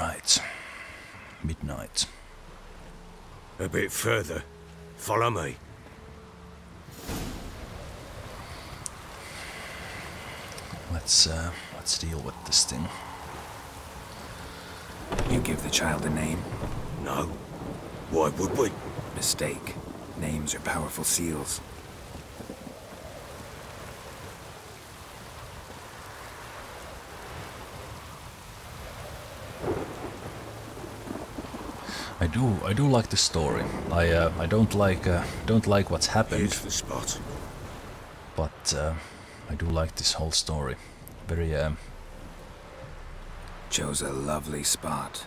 Right. Midnight. A bit further. Follow me. Let's deal with this thing. You give the child a name? No. Why would we? Mistake. Names are powerful seals. I do like the story. I don't like what's happened. Here's the spot. But I do like this whole story. Very Chose a lovely spot.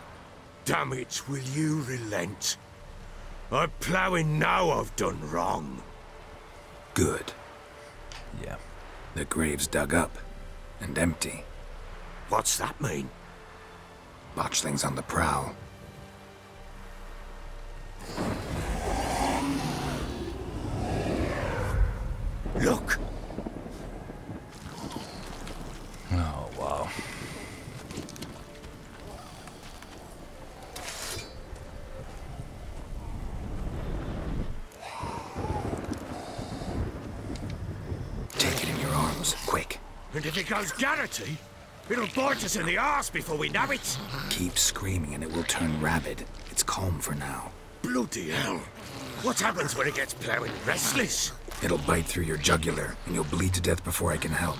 Damn it, will you relent? I'm ploughing now I've done wrong. Good. yeah. The grave's dug up. And empty. What's that mean? Botchling's on the prowl. Look! Oh wow. Take it in your arms, quick. And if it goes Garrity, it'll bite us in the arse before we know it. Keep screaming and it will turn rabid. It's calm for now. Bloody hell. What happens when it gets ploughing restless? It'll bite through your jugular, and you'll bleed to death before I can help.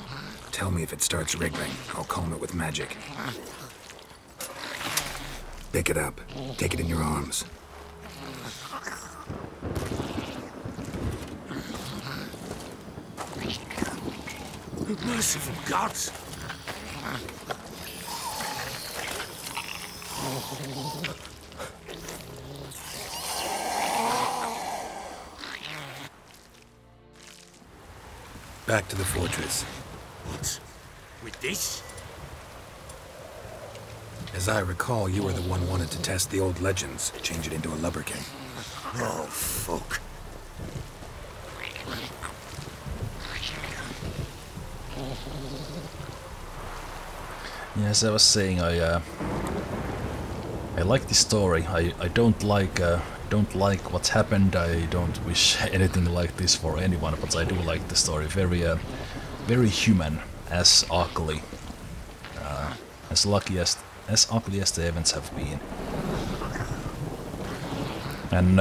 Tell me if it starts wriggling. I'll calm it with magic. Pick it up. Take it in your arms. Merciful gods! Back to the fortress. What? With this? As I recall, you were the one wanted to test the old legends, change it into a lubberkin. Oh, fuck. Yeah, as I was saying, I like the story. I don't like what's happened. I don't wish anything like this for anyone, but I do like the story. Very human, as ugly, as ugly as the events have been. And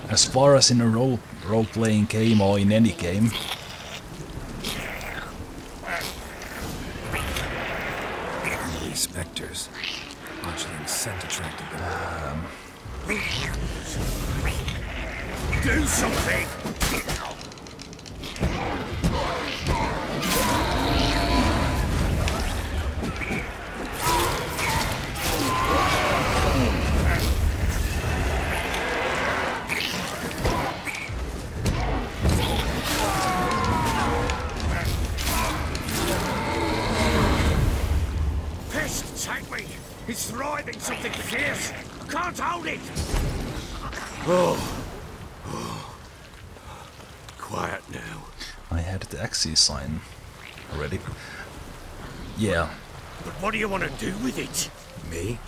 as far as in a role-playing game or in any game, These specters. Botchling's scent attracted them. Do something! Pest, take me! It's thriving something fierce! I can't hold it! Oh. Quiet now. I had the axis sign already. Yeah. But what do you want to do with it? Me?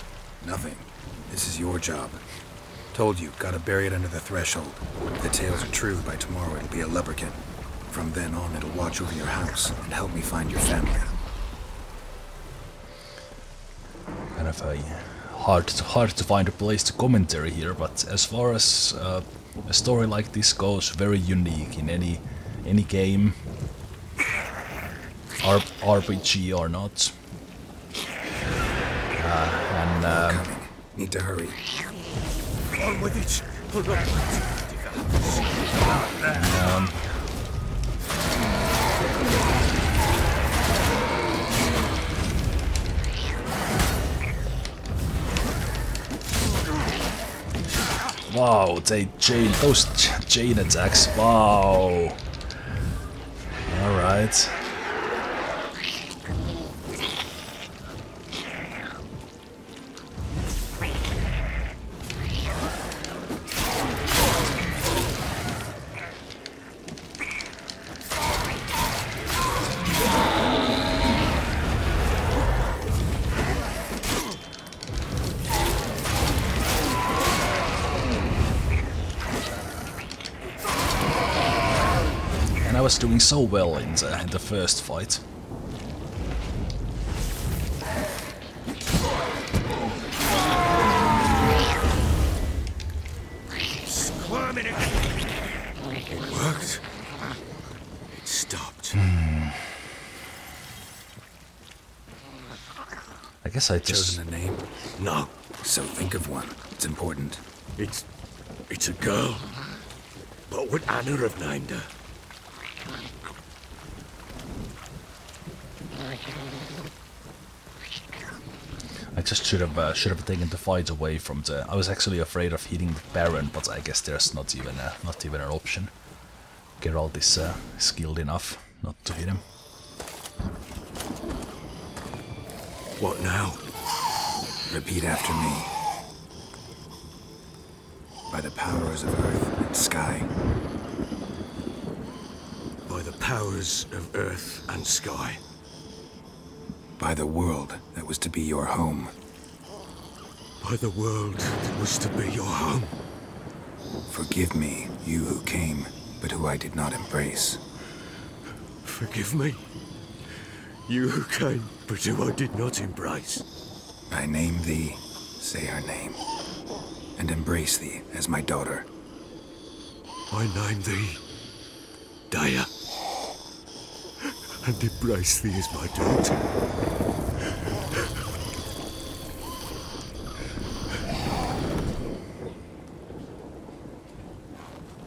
Nothing. This is your job. Told you, gotta bury it under the threshold. If the tales are true, by tomorrow it'll be a lubberkin. From then on, it'll watch over your house and help me find your family. Kind of a hard to find a place to commentary here, but as far as a story like this goes, very unique in any game, RPG or not. Coming. Need to hurry. On with it! Wow, those chain attacks, wow. Alright. was doing so well in the first fight. Squirming again. It worked. It stopped. I guess I just... Chosen a name? No, So think of one. It's important. it's a girl. What would Anna have named her? I just should have taken the fight away from the... I was actually afraid of hitting the Baron, but I guess there's not even an option. Geralt is skilled enough not to hit him. What now? Repeat after me. By the powers of earth and sky. By the powers of earth and sky. By the world that was to be your home. By the world that was to be your home. Forgive me, you who came, but who I did not embrace. Forgive me. You who came, but who I did not embrace. I name thee, say her name, and embrace thee as my daughter. I name thee Daya, and embrace thee as my daughter.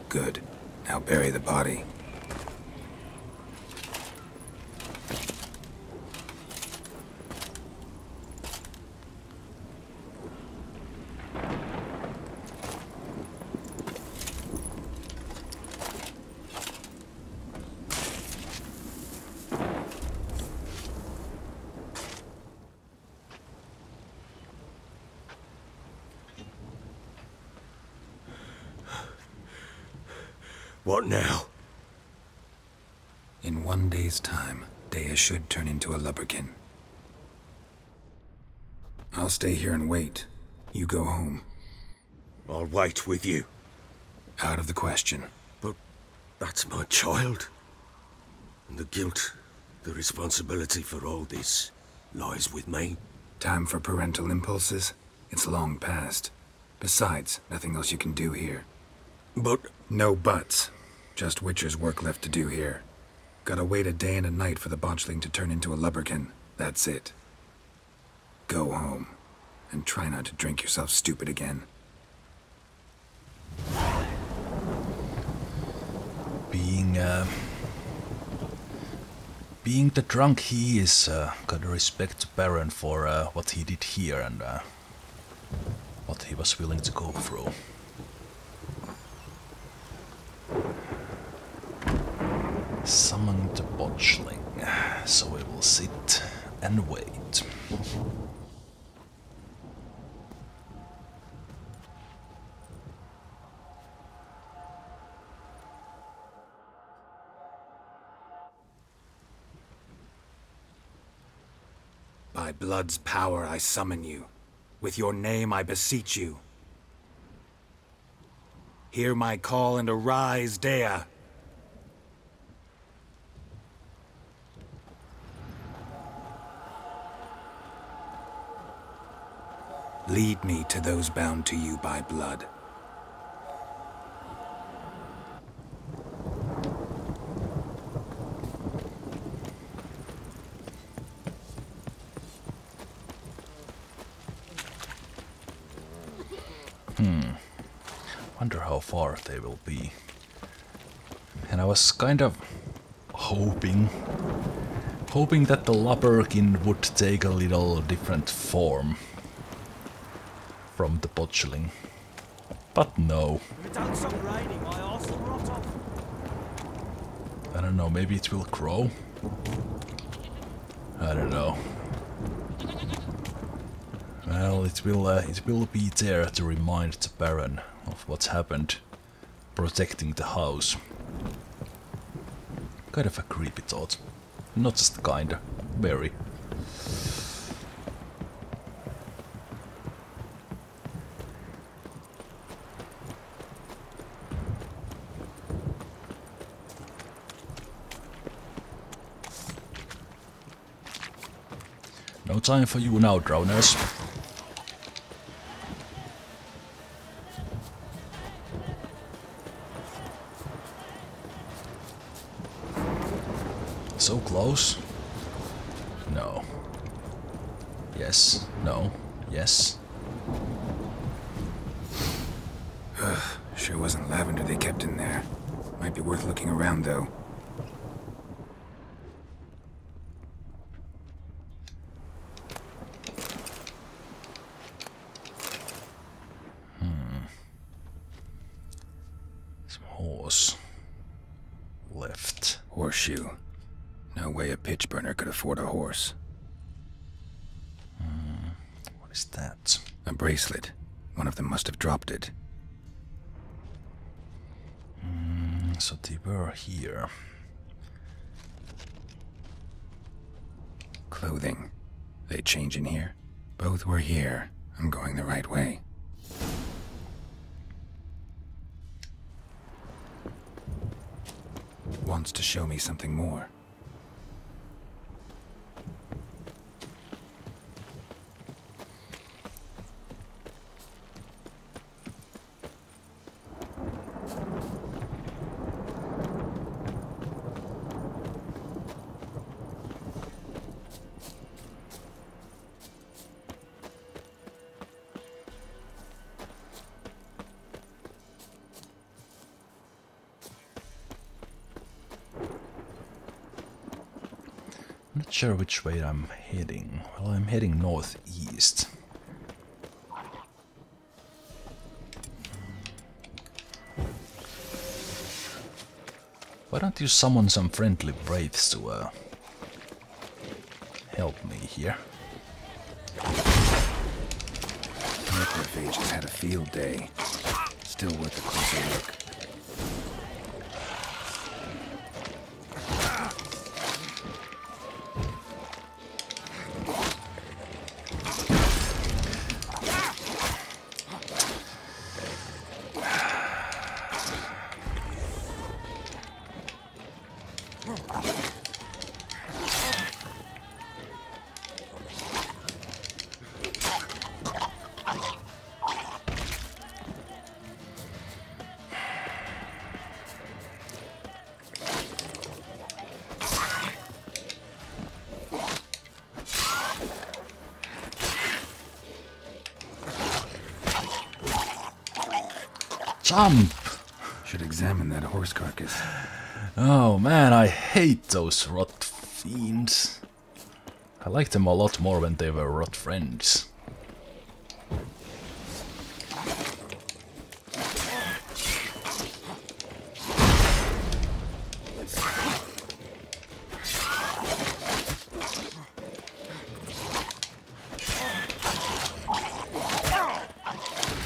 Good. Now bury the body. What now? In 1 day's time, Dea should turn into a lubberkin. I'll stay here and wait. You go home. I'll wait with you. Out of the question. But that's my child. And the guilt, the responsibility for all this lies with me. Time for parental impulses? It's long past. Besides, nothing else you can do here. But No buts. Just Witcher's work left to do here. Gotta wait a day and a night for the botchling to turn into a lubberkin. That's it. Go home. And try not to drink yourself stupid again. Being the drunk he is, gotta respect the Baron for what he did here and what he was willing to go through. Summon the botchling, so we will sit and wait. By blood's power I summon you. With your name I beseech you. Hear my call and arise, Dea. Lead me to those bound to you by blood. Wonder how far they will be. And I was kind of hoping that the lubberkin would take a little different form from the botchling. But no. I don't know, maybe it will grow? I don't know. Well, it will be there to remind the Baron of what's happened, protecting the house. Kind of a creepy thought. Not just kinda, very. No time for you now, drowners. So close. No. Yes. No. Yes. Sure wasn't lavender they kept in there. Might be worth looking around, though. Some horse. Left. Horseshoe. No way a pitch burner could afford a horse. What is that? A bracelet. One of them must have dropped it. So they were here. Clothing. They change in here? Both were here. I'm going the right way. Wants to show me something more. Not sure which way I'm heading. Well, I'm heading northeast. Why don't you summon some friendly wraiths to help me here? Necrophage has had a field day. Still worth a closer look. Jump! Should examine that horse carcass. Oh man, I hate those rot fiends. I liked them a lot more when they were rot friends.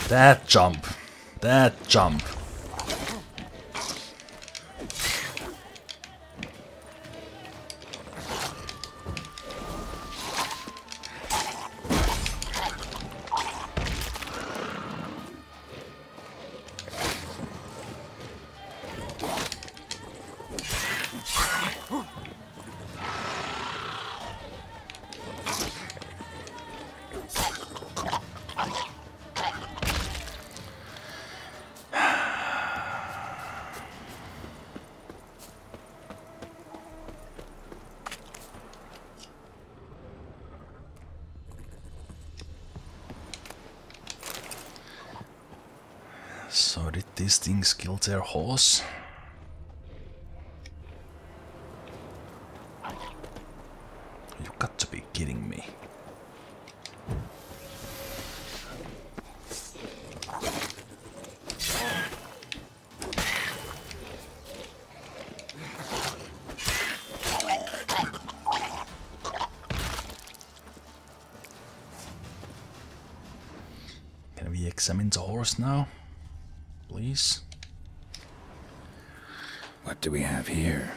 That jump. That jump. So did these things kill their horse? You got to be kidding me. Can we examine the horse now? Please. What do we have here?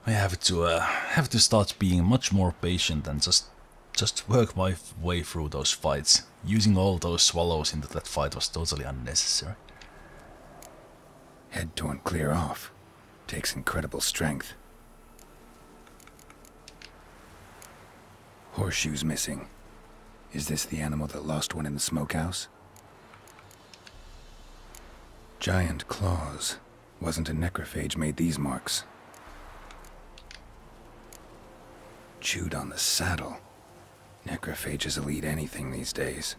I have to start being much more patient and just work my way through those fights. Using all those swallows into that fight was totally unnecessary. Head torn clear off. Takes incredible strength. horseshoes missing. Is this the animal that lost one in the smokehouse? Giant claws. Wasn't a necrophage made these marks. Chewed on the saddle. Necrophages will eat anything these days.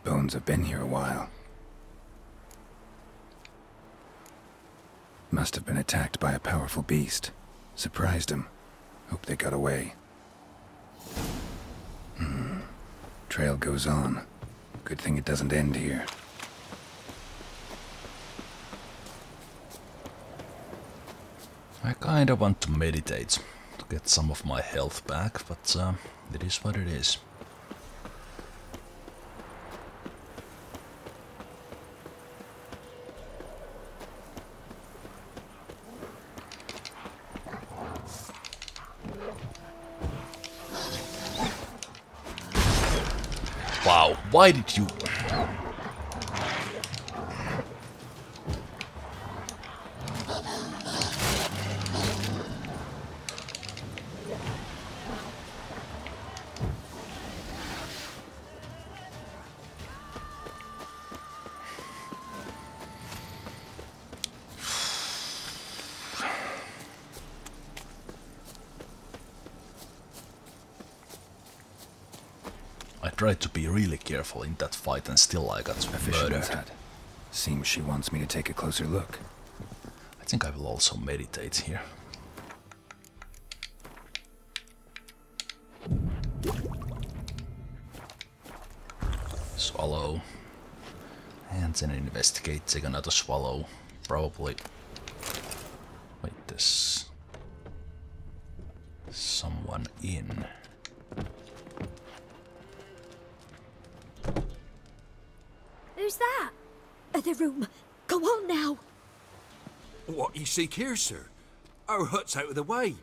Bones have been here a while. Must have been attacked by a powerful beast. Surprised him. Hope they got away. Trail goes on. Good thing it doesn't end here. I kinda want to meditate to get some of my health back, but it is what it is. Wow, why did you... I tried to be really careful in that fight and still I got A fisherman's murdered. hat. Seems she wants me to take a closer look. I think I will also meditate here. Swallow. And then investigate, take another swallow. Probably. Wait, there's someone in. Who's that? The room. Go on now. What you seek here, sir? Our hut's out of the way.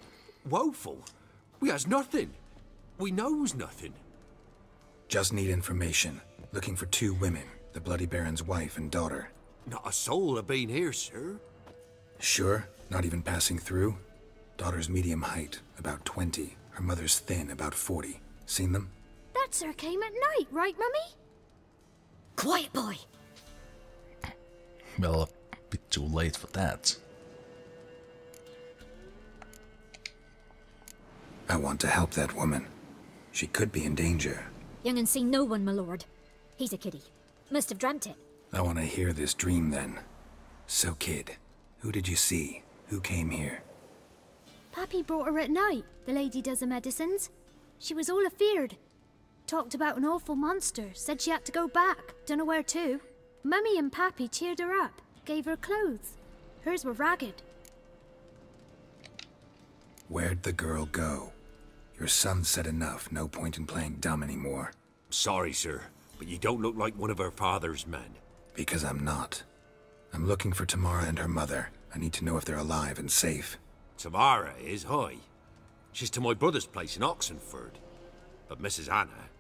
Woeful. We has nothing. We knows nothing. Just need information. Looking for 2 women. The Bloody Baron's wife and daughter. Not a soul have been here, sir. Sure? Not even passing through? Daughter's medium height, about 20. Her mother's thin, about 40. Seen them? That sir came at night, right, Mummy? Quiet, boy. Well, a bit too late for that. I want to help that woman. She could be in danger. Young and seen no one, my lord. He's a kiddie. Must have dreamt it. I want to hear this dream then. So, kid, who did you see? Who came here? Pappy brought her at night. The lady does the medicines. She was all afeared. Talked about an awful monster. Said she had to go back. Dunno where to. Mummy and Pappy cheered her up. Gave her clothes. Hers were ragged. Where'd the girl go? Your son said enough. No point in playing dumb anymore. Sorry, sir, but you don't look like one of her father's men. Because I'm not. I'm looking for Tamara and her mother. I need to know if they're alive and safe. Tamara is, hi. She's to my brother's place in Oxenford. But Mrs. Anna,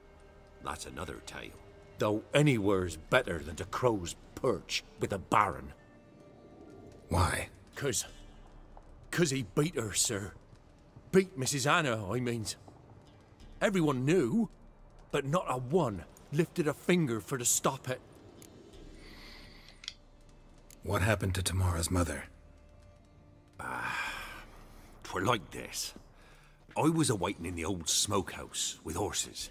that's another tale. Though anywhere's better than to Crow's perch with a baron. Why? 'Cause he beat her, sir. Beat Mrs. Anna, I means. Everyone knew, but not a one lifted a finger for to stop it. What happened to Tamara's mother? 'Twere like this. I was awaiting in the old smokehouse with horses.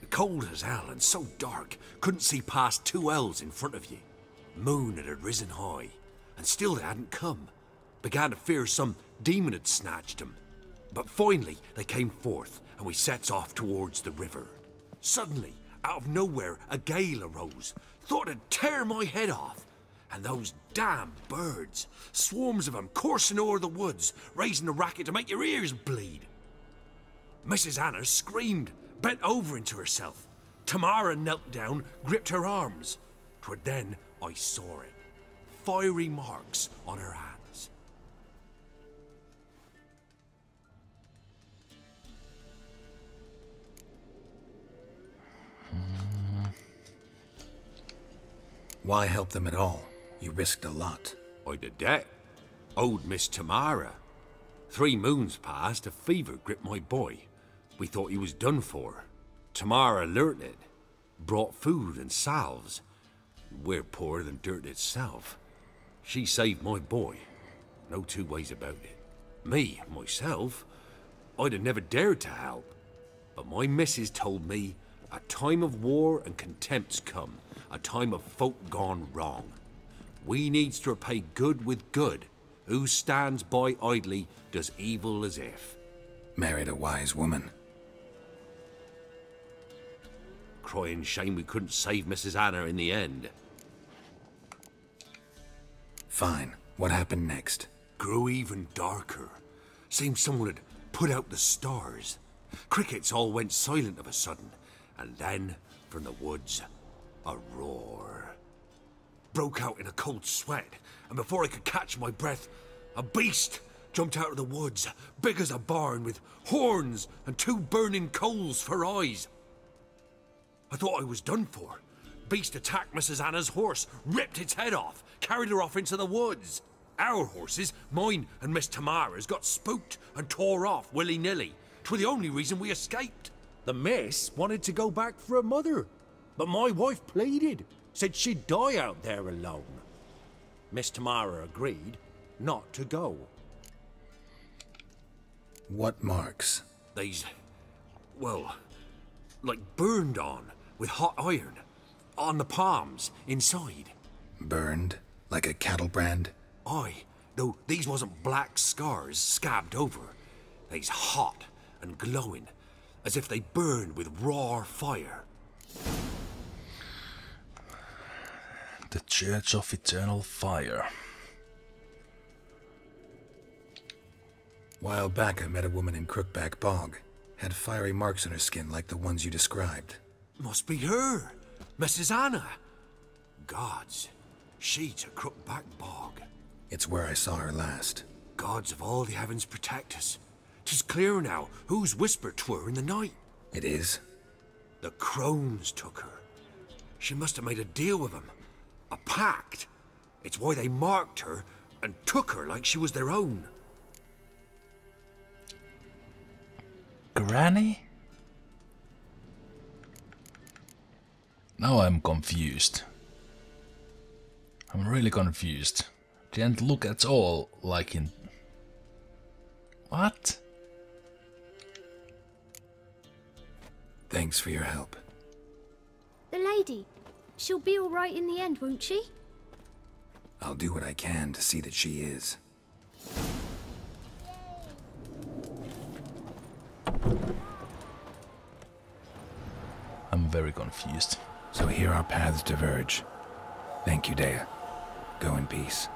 Cold as hell and so dark, couldn't see past 2 ells in front of you. Moon had risen high, and still they hadn't come. Began to fear some demon had snatched them. But finally they came forth, and we sets off towards the river. Suddenly, out of nowhere, a gale arose. Thought it'd tear my head off. And those damn birds, swarms of them coursing o'er the woods, raising a racket to make your ears bleed. Mrs. Anna screamed, bent over into herself. Tamara knelt down, gripped her arms. 'Twere then I saw it. Fiery marks on her hands. Why help them at all? You risked a lot. I'd a debt. Owed Miss Tamara. 3 moons passed, a fever gripped my boy. We thought he was done for. Tamara learnt it. Brought food and salves. We're poorer than dirt itself. She saved my boy. No two ways about it. Me, myself, I'd have never dared to help. But my missus told me a time of war and contempt's come. A time of folk gone wrong. We needs to repay good with good. Who stands by idly does evil as if. Married a wise woman. Crying shame we couldn't save Mrs. Anna in the end. Fine. What happened next? Grew even darker. Seemed someone had put out the stars. Crickets all went silent of a sudden. And then, from the woods, a roar. Broke out in a cold sweat, and before I could catch my breath, a beast jumped out of the woods, big as a barn, with horns and 2 burning coals for eyes. I thought I was done for. Beast attacked Mrs. Anna's horse, ripped its head off, carried her off into the woods. Our horses, mine and Miss Tamara's, got spooked and tore off willy-nilly. 'Twere the only reason we escaped. The miss wanted to go back for her mother, but my wife pleaded, said she'd die out there alone. Miss Tamara agreed not to go. What marks? They's, well, like burned on with hot iron. On the palms, inside. Burned? Like a cattle brand? Aye, though these wasn't black scars scabbed over. They's hot and glowing, as if they burned with raw fire. The Church of Eternal Fire. While back I met a woman in Crookback Bog. Had fiery marks on her skin like the ones you described. Must be her, Mrs. Anna. Gods, she's a Crookback Bog. It's where I saw her last. Gods of all the heavens protect us. 'Tis clear now whose whisper 'twere in the night. It is? The Crones took her. She must have made a deal with them. A pact. It's why they marked her and took her like she was their own. Granny? Now I'm confused. I'm really confused. Didn't look at all like in... What? Thanks for your help. The lady. She'll be all right in the end, won't she? I'll do what I can to see that she is. I'm very confused. So here our paths diverge. Thank you, Dea. Go in peace.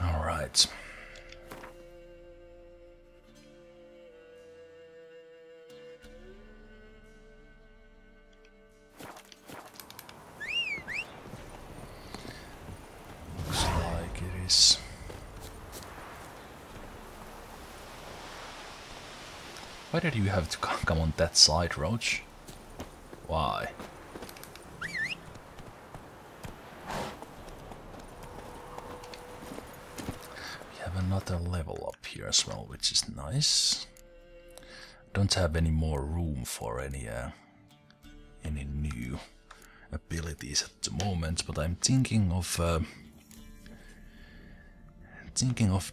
All right. Looks like it is. Why did you have to come on that side, Roach? Why? We have another level up here as well, which is nice. Don't have any more room for any new abilities at the moment, but I'm thinking of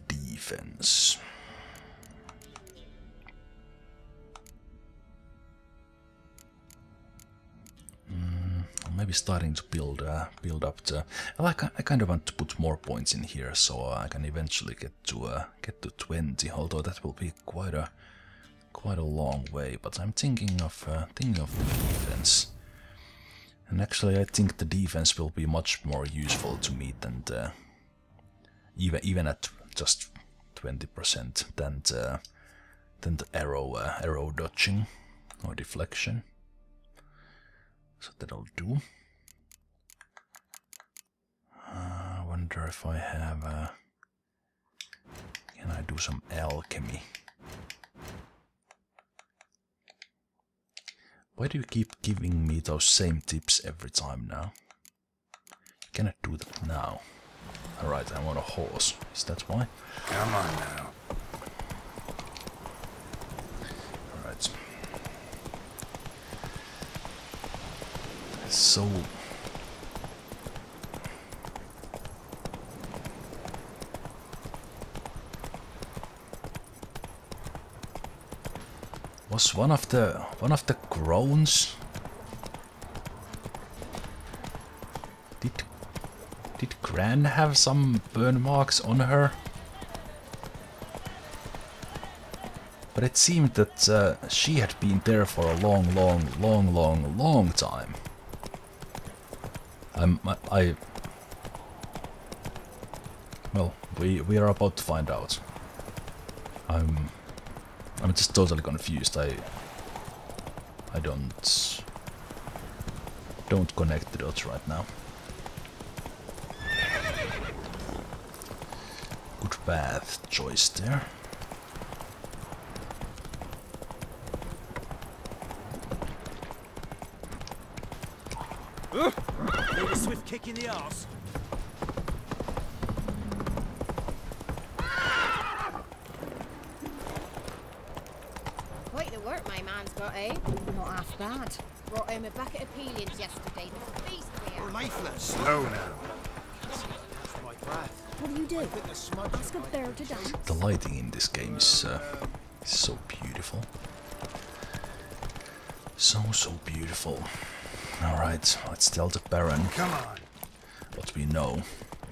defense. Maybe starting to build up the. I kind of want to put more points in here, so I can eventually get to 20. Although that will be quite a long way. But I'm thinking of the defense, and actually I think the defense will be much more useful to me than even at just 20% than the arrow dodging or deflection. So that'll do. I wonder if I have... can I do some alchemy? Why do you keep giving me those same tips every time now? cannot do that now. Alright, I want a horse. Is that why? Come on now. Alright. So... was one of the Crones? Did Gran have some burn marks on her? But it seemed that she had been there for a long time. Well, we are about to find out. I'm just totally confused. I don't connect the dots right now. Good path choice there. Need a swift kick in the arse. Quite the work my man's got, eh? Not half bad. Brought home a bucket of peelings yesterday. The feast we We're had. lifeless. Slow now. What do you do? Ask a bear to dance? The lighting in this game is so beautiful. So beautiful. Alright, let's tell the Baron Come on. what we know.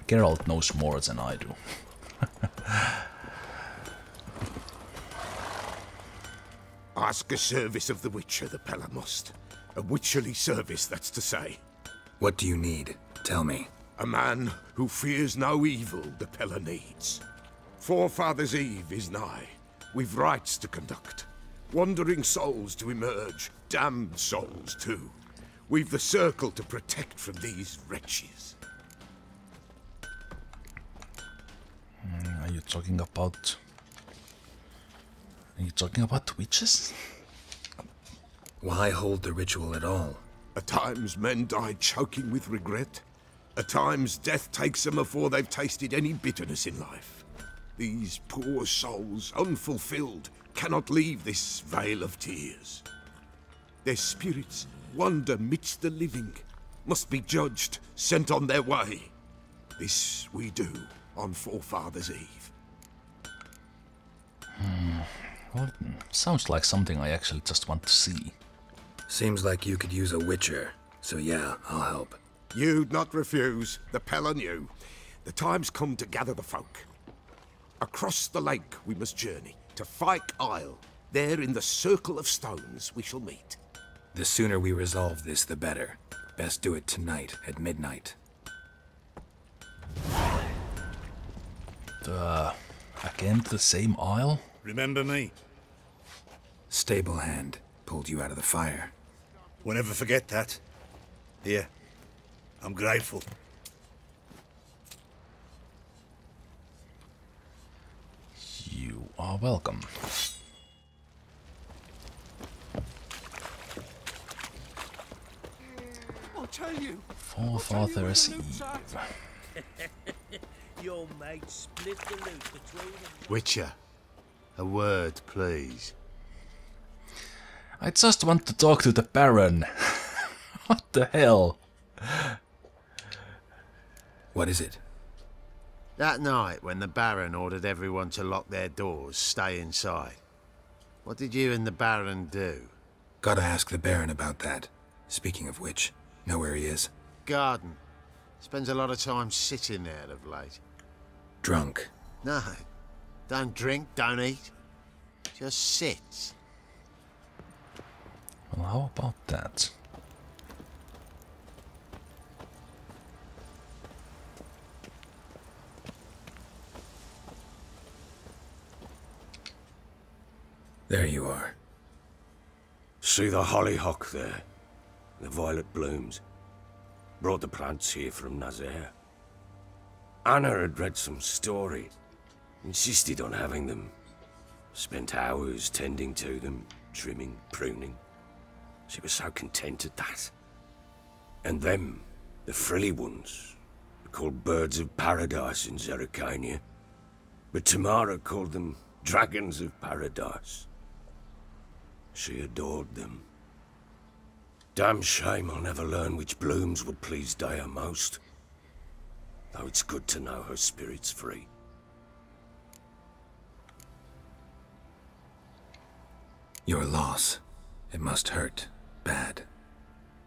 Geralt knows more than I do. Ask a service of the Witcher, the Pella must. A witcherly service, that's to say. What do you need? Tell me. A man who fears no evil the Pella needs. Forefather's Eve is nigh. We've rites to conduct. Wandering souls to emerge. Damned souls, too. We've the circle to protect from these wretches. Are you talking about... Are you talking about witches? Why hold the ritual at all? At times men die choking with regret. At times death takes them before they've tasted any bitterness in life. These poor souls, unfulfilled, cannot leave this vale of tears. Their spirits wander midst the living, must be judged, sent on their way. This we do on Forefather's Eve. Well, sounds like something I actually just want to see. Seems like you could use a witcher, so yeah, I'll help. You'd not refuse, the Pella knew. The time's come to gather the folk. Across the lake we must journey, to Fyke Isle. There in the circle of stones we shall meet. The sooner we resolve this, the better. Best do it tonight at midnight. Again the same isle? Remember me? Stable hand pulled you out of the fire. We'll never forget that. Here, I'm grateful. You are welcome. I'll tell you. Forefather's Eve. Your mate split the loot between them. Witcher, a word, please. I just want to talk to the Baron. What the hell? What is it? That night when the Baron ordered everyone to lock their doors, stay inside. What did you and the Baron do? Gotta ask the Baron about that. Speaking of which, know where he is? Garden. Spends a lot of time sitting there of late. Drunk. No. Don't drink, don't eat. Just sits. Well, how about that? There you are. See the hollyhock there? The violet blooms. Brought the plants here from Nazaire. Anna had read some story. Insisted on having them. Spent hours tending to them, trimming, pruning. She was so content at that. And them, the frilly ones, called birds of paradise in Zerrikania, but Tamara called them dragons of paradise. She adored them. Damn shame I'll never learn which blooms would please Dea most. Though it's good to know her spirit's free. Your loss. It must hurt. Bad.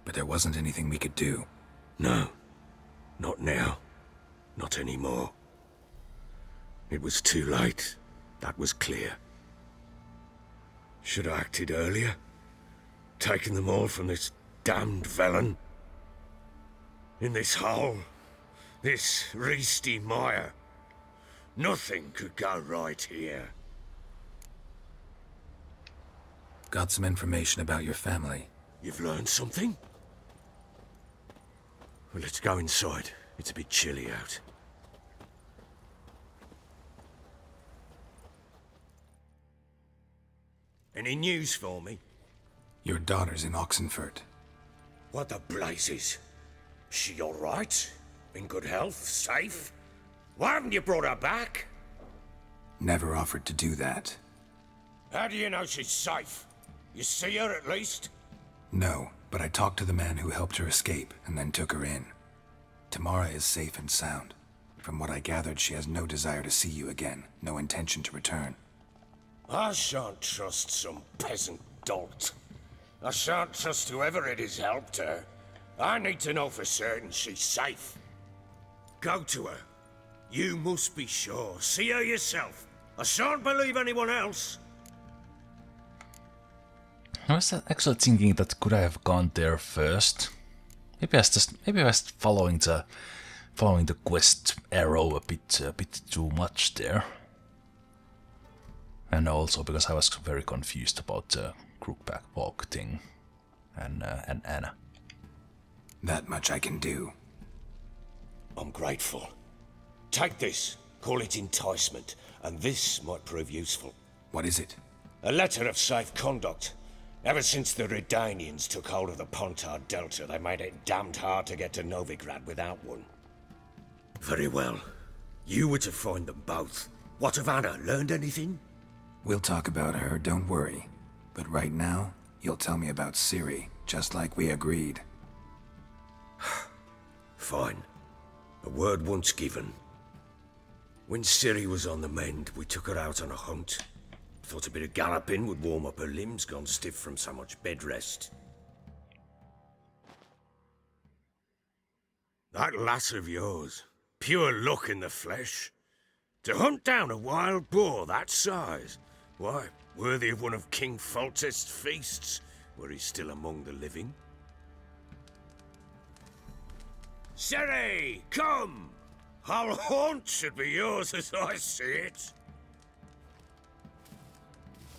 But there wasn't anything we could do. No. Not now. Not anymore. It was too late. That was clear. Should have acted earlier. Taken them all from this damned Velen. In this hole. This reesty mire. Nothing could go right here. Got some information about your family. You've learned something? Well, let's go inside. It's a bit chilly out. Any news for me? Your daughter's in Oxenfurt. What the blazes? She all right? In good health? Safe? Why haven't you brought her back? Never offered to do that. How do you know she's safe? You see her at least? No, but I talked to the man who helped her escape and then took her in. Tamara is safe and sound. From what I gathered, she has no desire to see you again, no intention to return. I shan't trust some peasant dolt. I shan't trust whoever it is helped her. I need to know for certain she's safe. Go to her. You must be sure. See her yourself. I shan't believe anyone else. I was actually thinking that could I have gone there first? Maybe I was following the quest arrow a bit too much there. And also because I was very confused about the crookback walk thing and Anna. That much I can do. I'm grateful. Take this. Call it enticement, and this might prove useful. What is it? A letter of safe conduct. Ever since the Redanians took hold of the Pontar Delta, they made it damned hard to get to Novigrad without one. Very well. You were to find them both. What of Anna? Learned anything? We'll talk about her, don't worry. But right now, you'll tell me about Ciri, just like we agreed. Fine. A word once given. When Ciri was on the mend, we took her out on a hunt. Thought a bit of galloping would warm up her limbs, gone stiff from so much bed rest. That lass of yours, pure luck in the flesh. To hunt down a wild boar that size, why, worthy of one of King Foltest's feasts, were he still among the living. Ciri, come! Our haunt should be yours as I see it.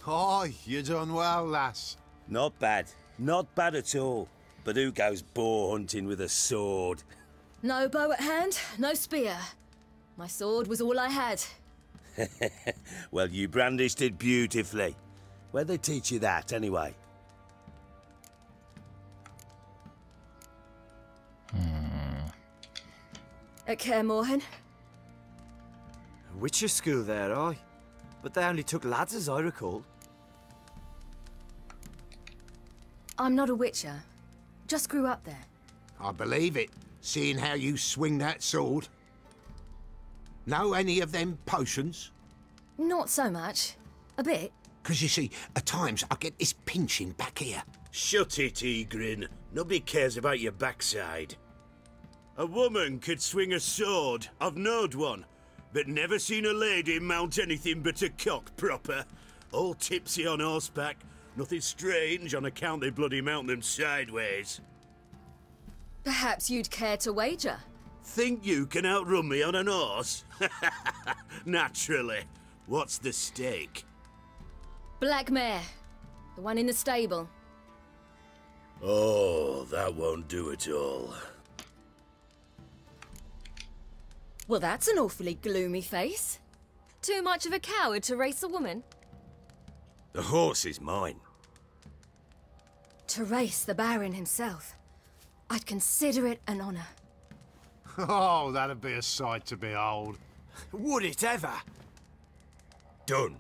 Oh, you done well, lass. Not bad. Not bad at all. But who goes boar hunting with a sword? No bow at hand, no spear. My sword was all I had. Well, you brandished it beautifully. Where'd they teach you that, anyway? At Kaer Morhen. Witcher school there, aye. But they only took lads, as I recall. I'm not a witcher. Just grew up there. I believe it, seeing how you swing that sword. Know any of them potions? Not so much. A bit. 'Cause you see, at times I get this pinching back here. Shut it, Egrin. Nobody cares about your backside. A woman could swing a sword. I've knowed one. But never seen a lady mount anything but a cock proper. All tipsy on horseback. Nothing strange on account they bloody mount them sideways. Perhaps you'd care to wager? Think you can outrun me on an horse? Naturally. What's the stake? Black mare. The one in the stable. Oh, that won't do at all. Well, that's an awfully gloomy face. Too much of a coward to race a woman? The horse is mine. To race the Baron himself. I'd consider it an honor. Oh, that'd be a sight to behold. Would it ever? Done.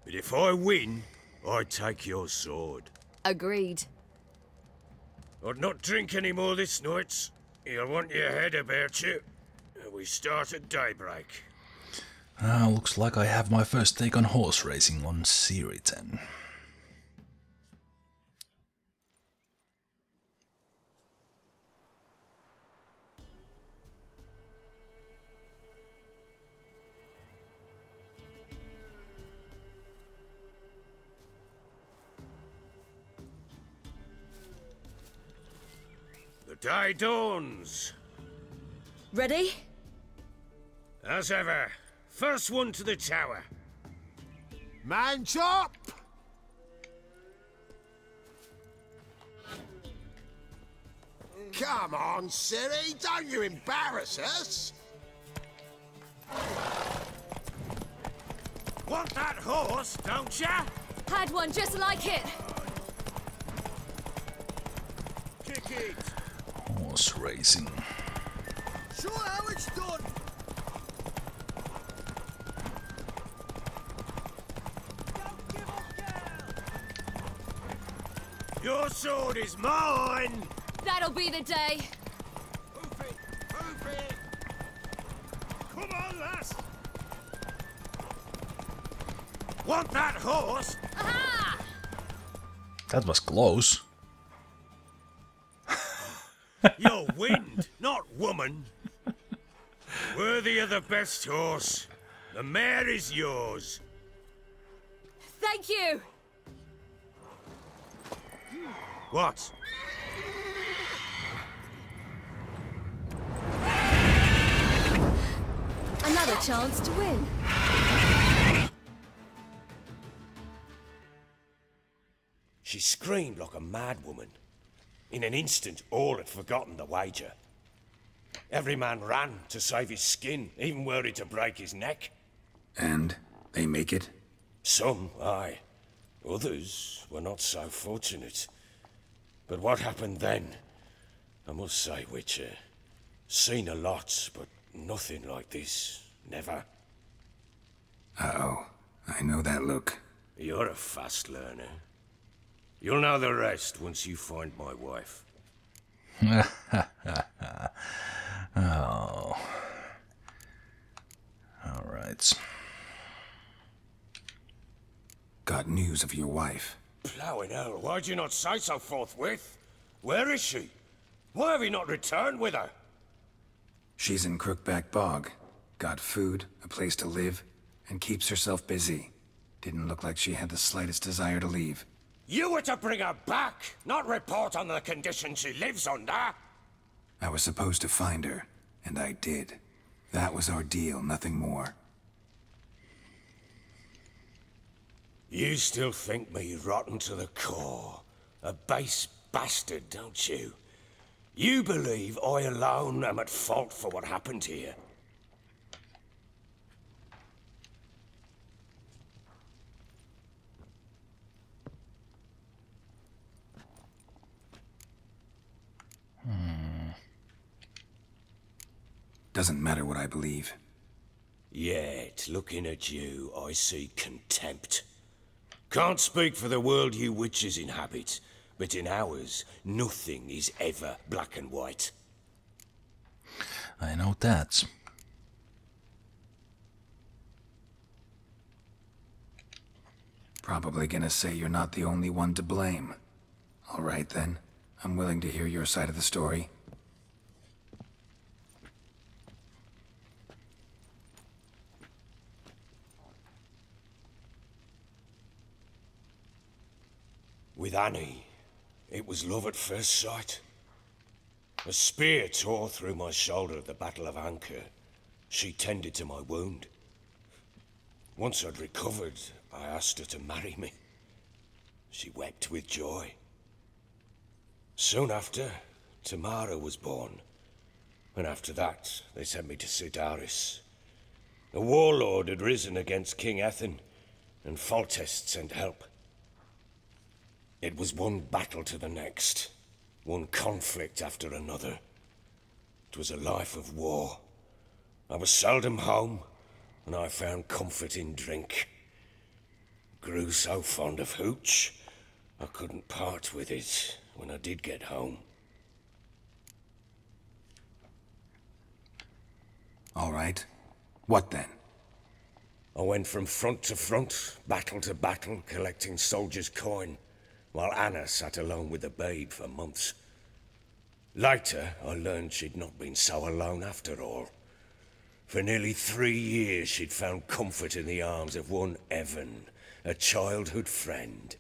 But if I win, I take your sword. Agreed. I'd not drink any more this night. You'll want your head about you. We start at daybreak. Looks like I have my first take on horse racing on Ciri 10. The day dawns. Ready? As ever. First one to the tower. Man chop! Come on, Ciri, don't you embarrass us! Want that horse, don't ya? Had one just like it. Kick it. Horse racing. Show how it's done! Your sword is mine! That'll be the day. Move it! Move it! Come on, lass! Want that horse? Aha! That was close. You're wind, not woman. Worthy of the best horse. The mare is yours. Thank you. What? Another chance to win. She screamed like a mad woman. In an instant, all had forgotten the wager. Every man ran to save his skin, even worried to break his neck. And they make it? Some, aye. Others were not so fortunate. But what happened then? I must say, Witcher, seen a lot, but nothing like this. Never. Uh-oh. I know that look. You're a fast learner. You'll know the rest once you find my wife. Oh. Alright. Got news of your wife. Plowing hell, why'd you not say so forthwith? Where is she? Why have you not returned with her? She's in Crookback Bog. Got food, a place to live, and keeps herself busy. Didn't look like she had the slightest desire to leave. You were to bring her back, not report on the condition she lives under. I was supposed to find her, and I did. That was our deal, nothing more. You still think me rotten to the core. A base bastard, don't you? You believe I alone am at fault for what happened here. Doesn't matter what I believe. Yet, looking at you, I see contempt. Can't speak for the world you witches inhabit, but in ours, nothing is ever black and white. I know that. Probably gonna say you're not the only one to blame. All right then. I'm willing to hear your side of the story. With Annie, it was love at first sight. A spear tore through my shoulder at the Battle of Anchor. She tended to my wound. Once I'd recovered, I asked her to marry me. She wept with joy. Soon after, Tamara was born. And after that, they sent me to Sidaris. A warlord had risen against King Ethan, and Foltest sent help. It was one battle to the next, one conflict after another. It was a life of war. I was seldom home, and I found comfort in drink. Grew so fond of hooch, I couldn't part with it when I did get home. All right. What then? I went from front to front, battle to battle, collecting soldiers' coin, while Anna sat alone with the babe for months. Later, I learned she'd not been so alone after all. For nearly 3 years, she'd found comfort in the arms of one Evan, a childhood friend,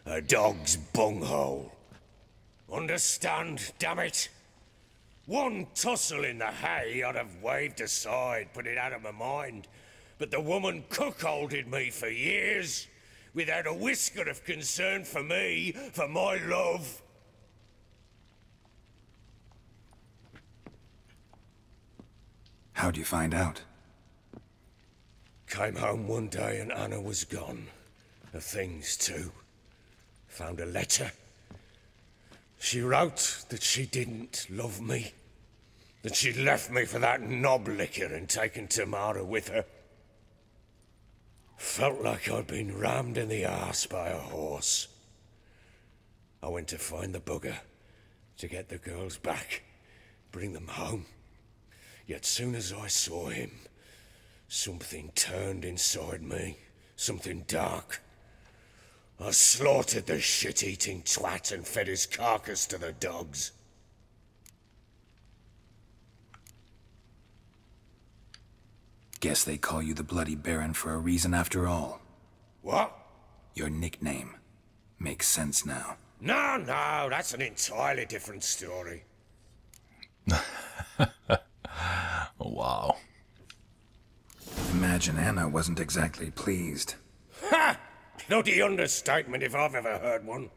a dog's bunghole. Understand, damn it? One tussle in the hay I'd have waved aside, put it out of my mind. But the woman cuckolded me for years, without a whisker of concern for me, for my love. How'd you find out? Came home one day and Anna was gone. Her things too. Found a letter. She wrote that she didn't love me. That she'd left me for that knob licker and taken Tamara with her. Felt like I'd been rammed in the arse by a horse. I went to find the bugger, to get the girls back, bring them home. Yet soon as I saw him, something turned inside me, something dark. I slaughtered the shit-eating twat and fed his carcass to the dogs. Guess they call you the Bloody Baron for a reason after all. What? Your nickname. Makes sense now. No, that's an entirely different story. Wow. Imagine Anna wasn't exactly pleased. Ha! Bloody understatement if I've ever heard one.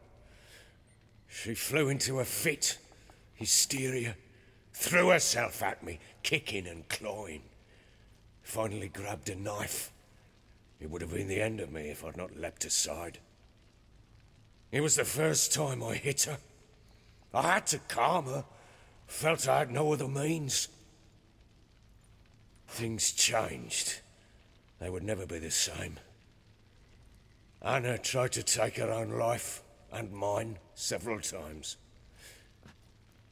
She flew into a fit, hysteria, threw herself at me, kicking and clawing. Finally grabbed a knife. It would have been the end of me if I'd not leapt aside. It was the first time I hit her. I had to calm her. Felt I had no other means. Things changed. They would never be the same. Anna tried to take her own life, and mine, several times.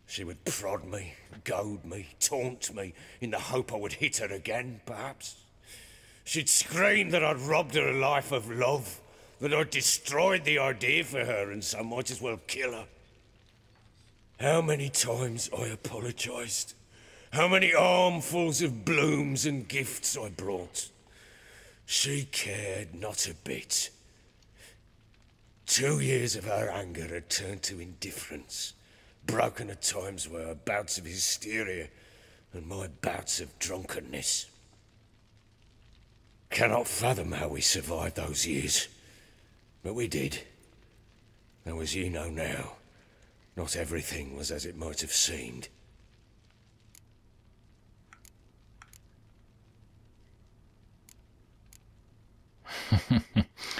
She would prod me, goad me, taunt me, in the hope I would hit her again, perhaps. She'd scream that I'd robbed her a life of love, that I'd destroyed the idea for her and so might as well kill her. How many times I apologized. How many armfuls of blooms and gifts I brought. She cared not a bit. 2 years of her anger had turned to indifference, broken at times by her bouts of hysteria and my bouts of drunkenness. Cannot fathom how we survived those years, but we did. Though as you know now, not everything was as it might have seemed.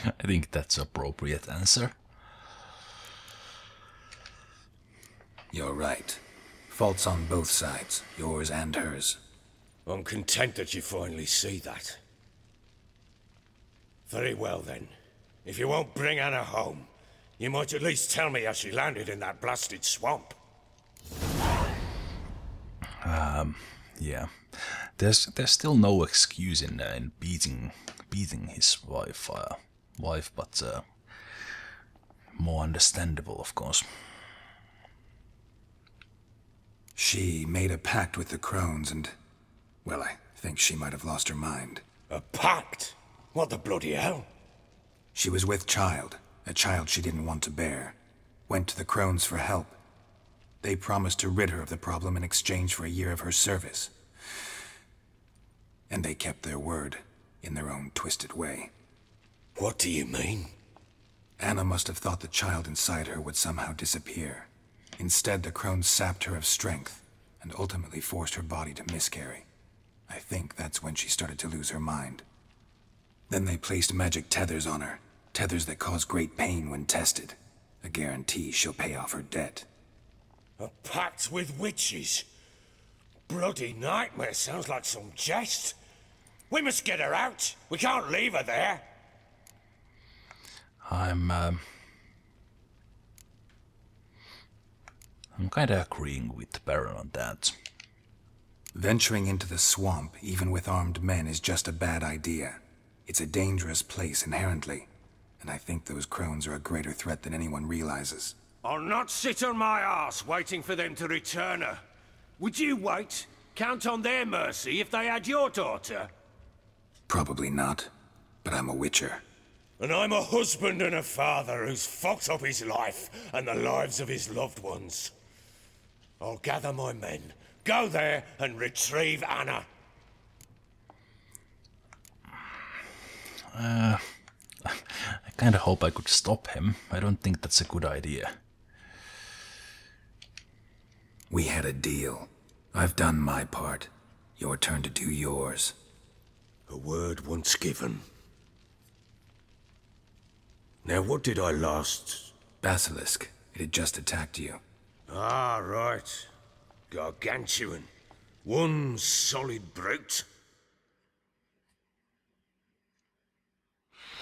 I think that's appropriate answer. You're right. Faults on both sides, yours and hers. I'm content that you finally see that. Very well then. If you won't bring Anna home, you might at least tell me how she landed in that blasted swamp. Yeah. There's still no excuse in beating his wife, but more understandable, of course. She made a pact with the Crones and, well, I think she might have lost her mind. A pact? What the bloody hell? She was with child, a child she didn't want to bear. Went to the Crones for help. They promised to rid her of the problem in exchange for a year of her service. And they kept their word, in their own twisted way. What do you mean? Anna must have thought the child inside her would somehow disappear. Instead, the Crones sapped her of strength, and ultimately forced her body to miscarry. I think that's when she started to lose her mind. Then they placed magic tethers on her, tethers that cause great pain when tested. A guarantee she'll pay off her debt. A pact with witches? Bloody nightmare sounds like some jest. We must get her out. We can't leave her there. I'm kinda agreeing with Baron on that. Venturing into the swamp, even with armed men, is just a bad idea. It's a dangerous place inherently, and I think those Crones are a greater threat than anyone realizes. I'll not sit on my arse waiting for them to return her. Would you wait? Count on their mercy if they had your daughter? Probably not, but I'm a witcher. And I'm a husband and a father who's fucked up his life and the lives of his loved ones. I'll gather my men, go there and retrieve Anna. I kinda hope I could stop him. I don't think that's a good idea. We had a deal. I've done my part. Your turn to do yours. A word once given. Now what did I last... Basilisk. It had just attacked you. Ah, right. Gargantuan. One solid brute.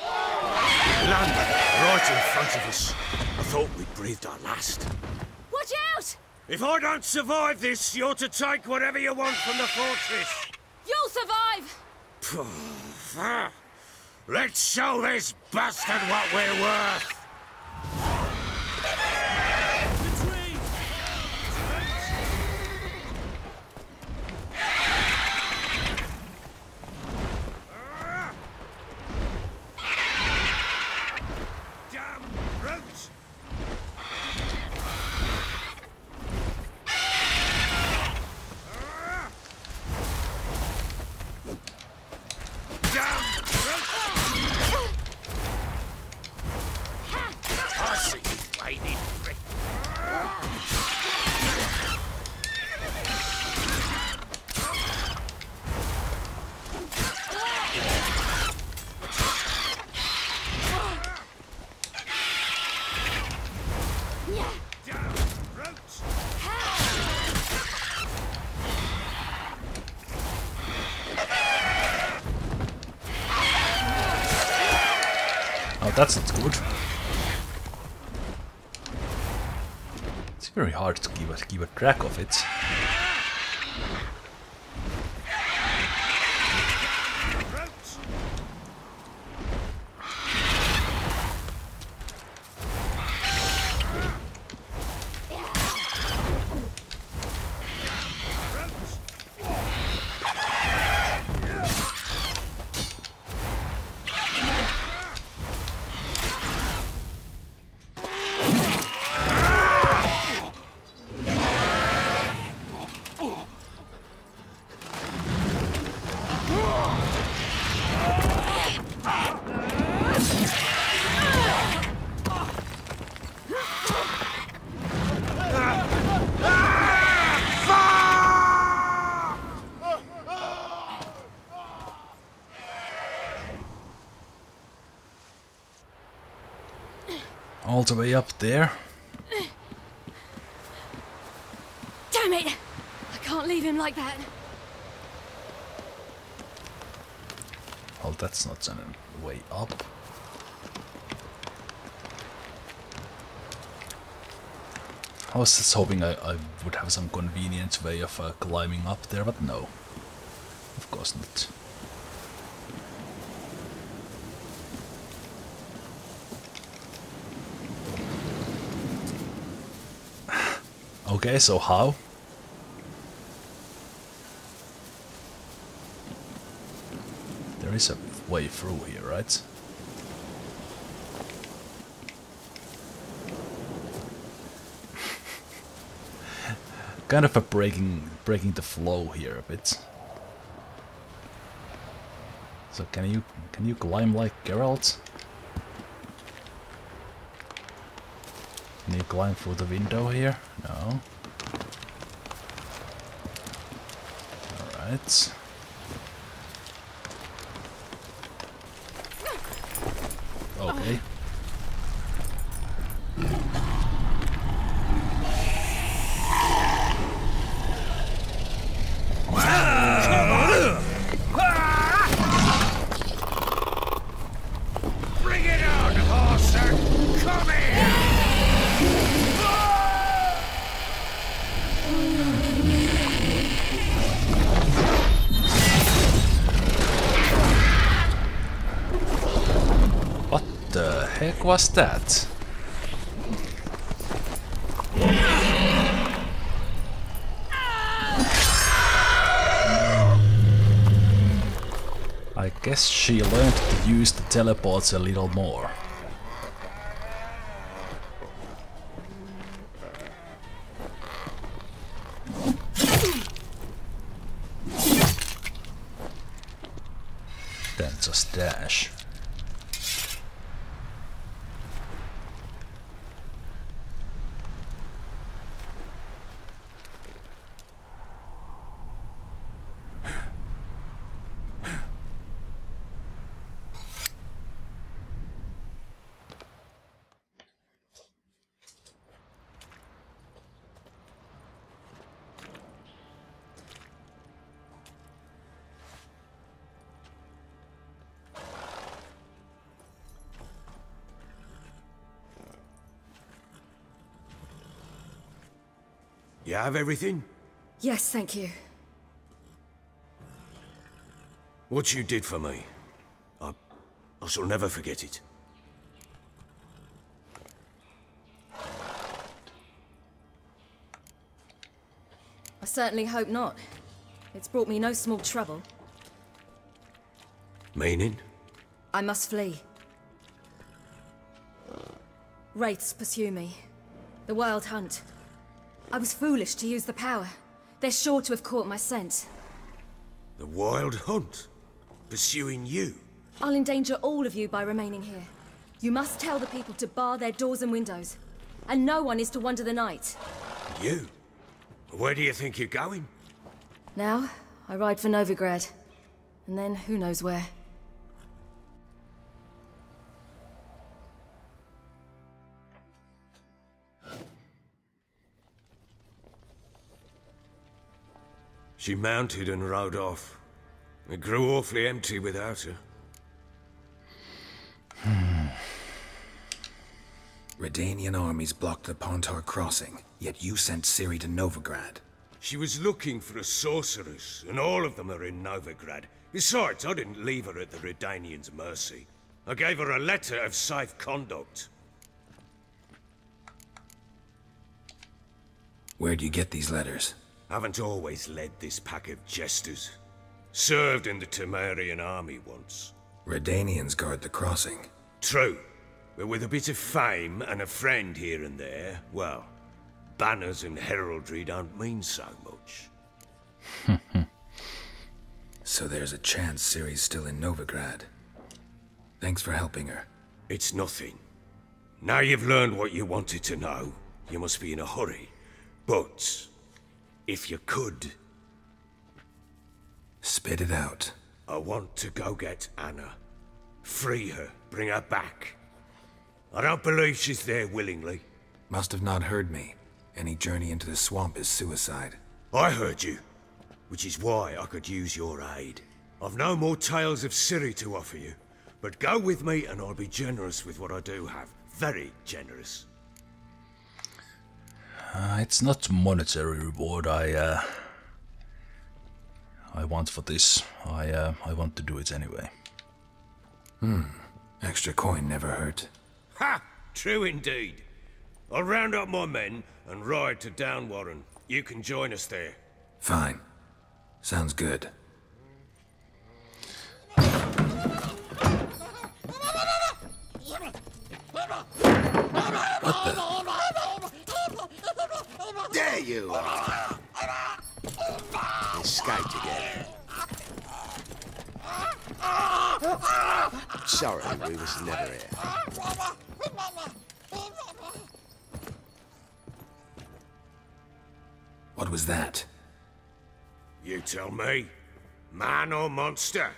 Landed right in front of us. I thought we'd breathed our last. Watch out! If I don't survive this, you're to take whatever you want from the fortress. You'll survive! Let's show this bastard what we're worth! That's not good. It's very hard to keep a track of it. All the way up there. Damn it! I can't leave him like that. Well, that's not a way up. I was just hoping I would have some convenient way of climbing up there, but no. Of course not. Okay, so how? There is a way through here, right? Kind of a breaking the flow here a bit. So can you climb like Geralt? Can you climb through the window here? No. Alright. Okay. heck was that? I guess she learned to use the teleports a little more. Then just dash. You have everything? Yes, thank you. What you did for me, I shall never forget it. I certainly hope not. It's brought me no small trouble. Meaning? I must flee. Wraiths pursue me. The Wild Hunt. I was foolish to use the power. They're sure to have caught my scent. The Wild Hunt? Pursuing you? I'll endanger all of you by remaining here. You must tell the people to bar their doors and windows. And no one is to wander the night. You? Where do you think you're going? Now, I ride for Novigrad. And then, who knows where. She mounted and rode off. It grew awfully empty without her. Redanian armies blocked the Pontar crossing, yet you sent Ciri to Novigrad. She was looking for a sorceress, and all of them are in Novigrad. Besides, I didn't leave her at the Redanians' mercy. I gave her a letter of safe conduct. Where'd you get these letters? Haven't always led this pack of jesters. Served in the Temerian army once. Redanians guard the crossing. True. But with a bit of fame and a friend here and there, well, banners and heraldry don't mean so much. So there's a chance Ciri's still in Novigrad. Thanks for helping her. It's nothing. Now you've learned what you wanted to know, you must be in a hurry. But if you could... Spit it out. I want to go get Anna. Free her, bring her back. I don't believe she's there willingly. Must have not heard me. Any journey into the swamp is suicide. I heard you, which is why I could use your aid. I've no more tales of Ciri to offer you, but go with me and I'll be generous with what I do have. Very generous. It's not monetary reward I want for this. I want to do it anyway. Extra coin never hurt. Ha! True indeed. I'll round up my men and ride to Downwarren. You can join us there. Fine. Sounds good. What the? There you are. Escaped again. Sorry, we was never here. What was that? You tell me. Man or monster?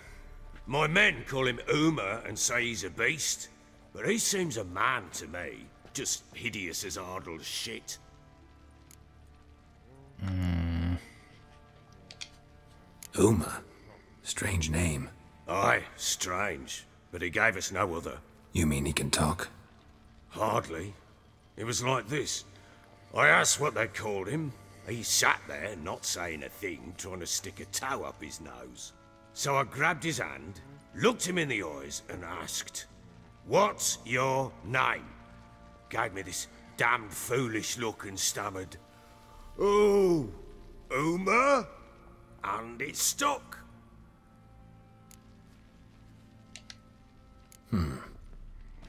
My men call him Uma and say he's a beast, but he seems a man to me. Just hideous as Ardle's shit. Uma? Strange name. Aye, strange. But he gave us no other. You mean he can talk? Hardly. It was like this. I asked what they called him. He sat there, not saying a thing, trying to stick a toe up his nose. So I grabbed his hand, looked him in the eyes, and asked, What's your name? Gave me this damned foolish look and stammered, "Oh, Uma?" And it stuck.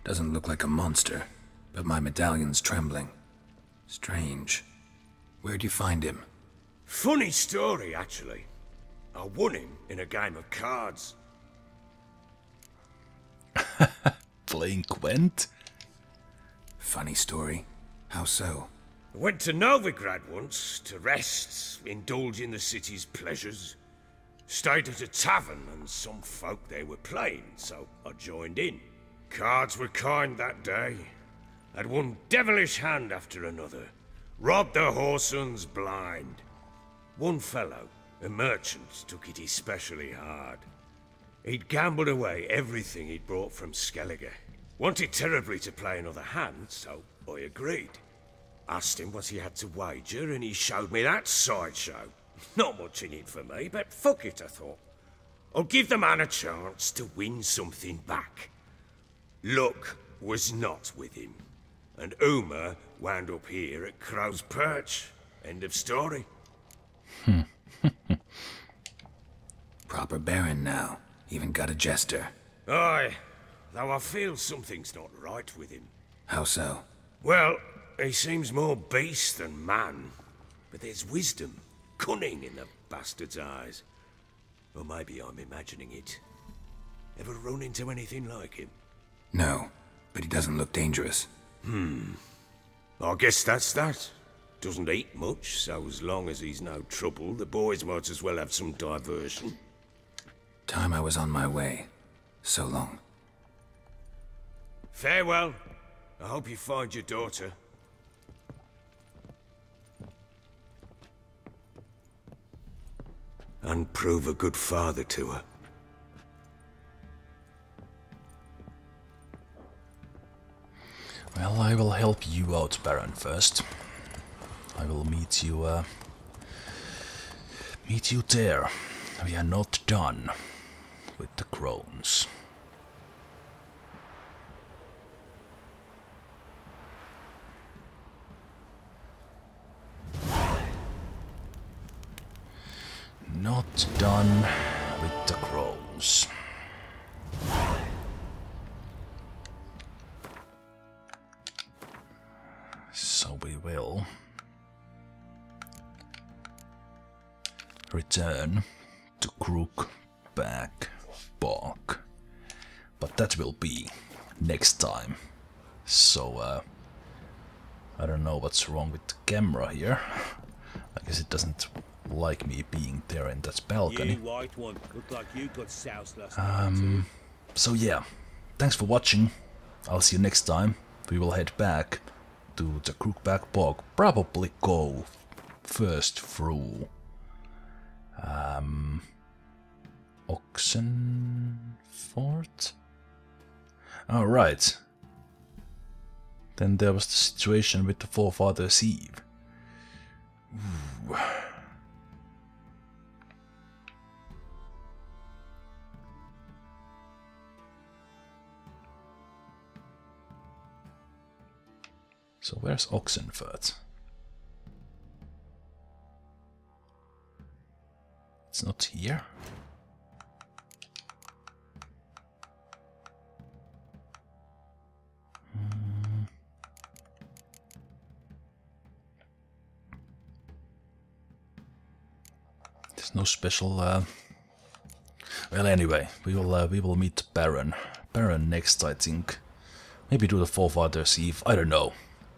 Doesn't look like a monster, but my medallion's trembling. Strange. Where'd you find him? Funny story, actually. I won him in a game of cards. Playing Gwent? Funny story. How so? I went to Novigrad once to rest, indulge in the city's pleasures. Stayed at a tavern and some folk there were playing, so I joined in. Cards were kind that day. Had one devilish hand after another. Robbed the whoresons blind. One fellow, a merchant, took it especially hard. He'd gambled away everything he'd brought from Skellige. Wanted terribly to play another hand, so I agreed. Asked him what he had to wager, and he showed me that sideshow. Not much in it for me, but fuck it, I thought. I'll give the man a chance to win something back. Luck was not with him, and Uma wound up here at Crow's Perch. End of story. Proper baron now. Even got a jester. Aye, though I feel something's not right with him. How so? Well, he seems more beast than man, but there's wisdom, cunning in the bastard's eyes. Or maybe I'm imagining it. Ever run into anything like him? No, but he doesn't look dangerous. I guess that's that. Doesn't eat much, so as long as he's no trouble, the boys might as well have some diversion. Time I was on my way. So long. Farewell. I hope you find your daughter. And prove a good father to her. Well, I will help you out, Baron, first. I will meet you there. We are not done with the Crones. Not done with the Crones. So we will return to Crookback Bog, but that will be next time. So I don't know what's wrong with the camera here. I guess it doesn't like me being there in that balcony. You white one, looked like you got soused last night. So yeah, thanks for watching. I'll see you next time. We will head back to the Crookback Bog. Probably go first through Oxenford? Alright. Then there was the situation with the Forefather's Eve. Ooh. So where's Oxenford? It's not here. There's no special. Well, anyway, we will meet Baron next, I think. Maybe do the Forefather's Eve. I don't know.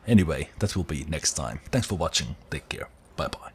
Anyway, that will be next time. Thanks for watching. Take care. Bye bye.